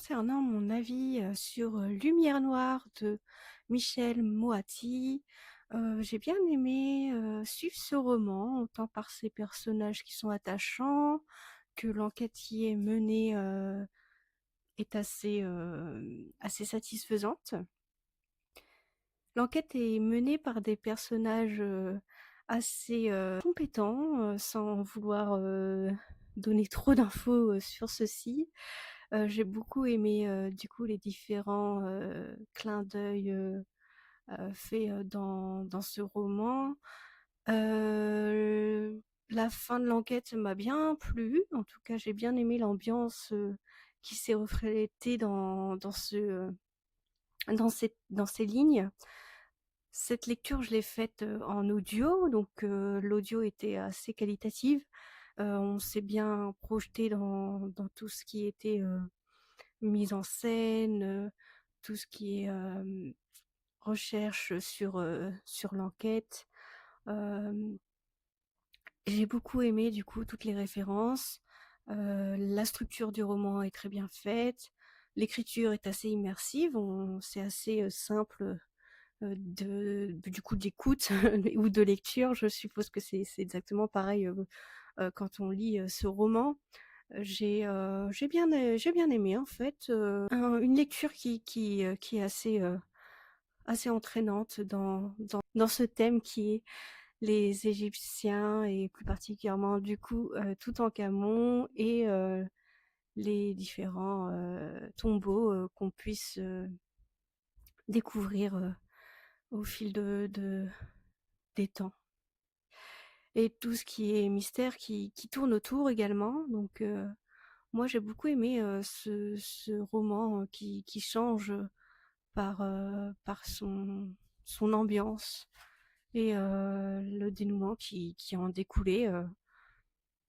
concernant mon avis, sur, Lumière noire de Michel Moati, j'ai bien aimé, suivre ce roman, autant par ses personnages qui sont attachants, que l'enquête qui est menée, est assez satisfaisante. L'enquête est menée par des personnages, assez, compétents, sans vouloir, donner trop d'infos, sur ceux-ci. J'ai beaucoup aimé, du coup, les différents, clins d'œil, faits, dans ce roman. La fin de l'enquête m'a bien plu. En tout cas, j'ai bien aimé l'ambiance, qui s'est reflétée dans ces lignes. Cette lecture, je l'ai faite, en audio, donc l'audio était assez qualitative. On s'est bien projeté dans tout ce qui était, mise en scène, tout ce qui est recherche sur l'enquête. J'ai beaucoup aimé du coup toutes les références. La structure du roman est très bien faite. L'écriture est assez immersive. C'est assez simple du coup d'écoute ou de lecture. Je suppose que c'est exactement pareil quand on lit ce roman. J'ai bien aimé en fait, une lecture qui est assez entraînante dans ce thème qui est les Égyptiens et plus particulièrement du coup Toutankhamon et les différents tombeaux qu'on puisse découvrir au fil des temps. Et tout ce qui est mystère qui tourne autour également. Donc moi j'ai beaucoup aimé ce roman qui change par son ambiance et le dénouement qui en découlait.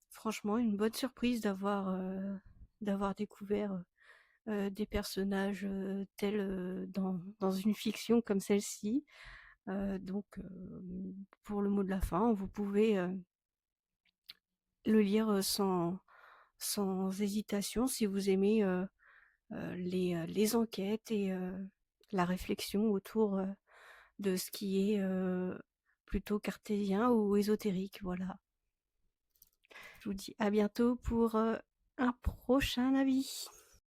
Franchement, une bonne surprise d'avoir découvert des personnages tels dans une fiction comme celle-ci. Donc, pour le mot de la fin, vous pouvez le lire sans hésitation si vous aimez les enquêtes et la réflexion autour de ce qui est plutôt cartésien ou ésotérique. Voilà. Je vous dis à bientôt pour un prochain avis.